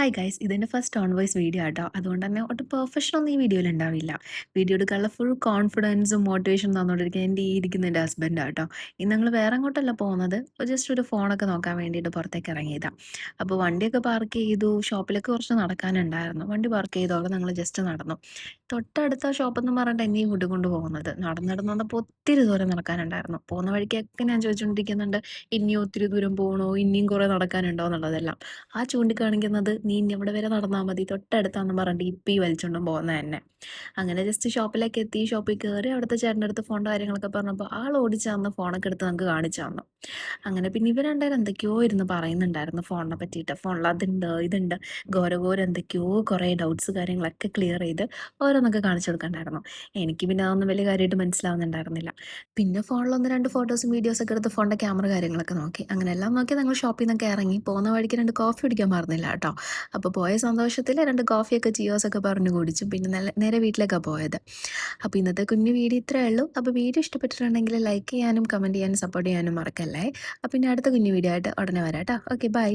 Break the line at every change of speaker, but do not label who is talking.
Hi guys ഇതെൻ്റെ first on voice video ആട്ടോ അതുകൊണ്ട് തന്നെ ഒട്ടും പെർഫെക്ഷൻ ഒന്നും ഈ വീഡിയോയിൽ ഉണ്ടാവില്ല. വീഡിയോ എടുക്കാനുള്ള ഫുൾ കോൺഫിഡൻസും മോട്ടിവേഷനും തന്നുകൊണ്ടിരിക്കുക എൻ്റെ ഈ ഇരിക്കുന്ന എൻ്റെ ഹസ്ബൻഡ് ആട്ടോ. ഇന്ന് ഞങ്ങൾ വേറെ അങ്ങോട്ടല്ല പോകുന്നത്, ജസ്റ്റ് ഒരു ഫോണൊക്കെ നോക്കാൻ വേണ്ടിയിട്ട് പുറത്തേക്ക് ഇറങ്ങിയതാണ്. അപ്പോൾ വണ്ടിയൊക്കെ പാർക്ക് ചെയ്തു, ഷോപ്പിലേക്ക് കുറച്ച് നടക്കാനുണ്ടായിരുന്നു. വണ്ടി പാർക്ക് ചെയ്തോടെ ഞങ്ങൾ ജസ്റ്റ് നടന്നു. തൊട്ടടുത്ത ഷോപ്പെന്ന് പറഞ്ഞിട്ട് എന്നെയും കൂട്ടിക്കൊണ്ട് പോകുന്നത്. നടന്ന് നടന്ന് വന്നപ്പോൾ ഒത്തിരി ദൂരം നടക്കാനുണ്ടായിരുന്നു. പോകുന്ന വഴിക്കൊക്കെ ഞാൻ ചോദിച്ചുകൊണ്ടിരിക്കുന്നുണ്ട്, ഇനിയും ഒത്തിരി ദൂരം പോകണോ, ഇനിയും കുറേ നടക്കാനുണ്ടോ എന്നുള്ളതെല്ലാം. ആ ചൂണ്ടിക്കാണിക്കുന്നത് നീ ഇനി ഇവിടെ വരെ നടന്നാൽ മതി, തൊട്ടടുത്താന്ന് പറഞ്ഞിട്ട് ഇപ്പം ഈ വലിച്ചോണ്ടും പോകുന്നത് തന്നെ. അങ്ങനെ ജസ്റ്റ് ഷോപ്പിലേക്ക് എത്തി, ഷോപ്പിൽ കയറി അവിടുത്തെ ചേട്ടൻ്റെ അടുത്ത് ഫോണിൻ്റെ കാര്യങ്ങളൊക്കെ പറഞ്ഞപ്പോൾ ആൾ ഓടിച്ച് തന്ന് ഫോണൊക്കെ എടുത്ത് നമുക്ക് കാണിച്ചു തന്നു. അങ്ങനെ പിന്നെ ഇവർ രണ്ടുപേരും എന്തൊക്കെയോ ഇരുന്ന് പറയുന്നുണ്ടായിരുന്നു ഫോണിനെ പറ്റിയിട്ട്. ഫോണിൽ അതുണ്ട് ഇതുണ്ട് ഘോരഘോര എന്തൊക്കെയോ കുറേ ഡൗട്ട്സ് കാര്യങ്ങളൊക്കെ ക്ലിയർ ചെയ്ത് ഓരോന്നൊക്കെ കാണിച്ചു കൊടുക്കണ്ടായിരുന്നു. എനിക്ക് പിന്നെ അതൊന്നും വലിയ കാര്യമായിട്ട് മനസ്സിലാവുന്നുണ്ടായിരുന്നില്ല. പിന്നെ ഫോണിൽ ഒന്ന് രണ്ട് ഫോട്ടോസും വീഡിയോസൊക്കെ എടുത്ത് ഫോണിൻ്റെ ക്യാമറ കാര്യങ്ങളൊക്കെ നോക്കി. അങ്ങനെ എല്ലാം നോക്കി ഞങ്ങൾ ഷോപ്പിൽ നിന്നൊക്കെ ഇറങ്ങി. പോകുന്ന വഴിക്ക് 2 കോഫി കുടിക്കാൻ മറന്നില്ല കേട്ടോ. അപ്പോൾ പോയ സന്തോഷത്തിൽ 2 കോഫിയൊക്കെ ചിയേഴ്സൊക്കെ പറഞ്ഞ് കുടിച്ചു. പിന്നെ നേരെ വീട്ടിലേക്കാണ് പോയത്. അപ്പോൾ ഇന്നത്തെ കുഞ്ഞു വീഡിയോ ഇത്രയേ ഉള്ളൂ. അപ്പോൾ വീഡിയോ ഇഷ്ടപ്പെട്ടിട്ടുണ്ടെങ്കിൽ ലൈക്ക് ചെയ്യാനും കമൻറ്റ് ചെയ്യാനും സപ്പോർട്ട് ചെയ്യാനും മറക്കല്ലേ. അപ്പോൾ ഇനി അടുത്ത കുഞ്ഞു വീഡിയോ ആയിട്ട് ഉടനെ വരാം കേട്ടോ. Okay bye.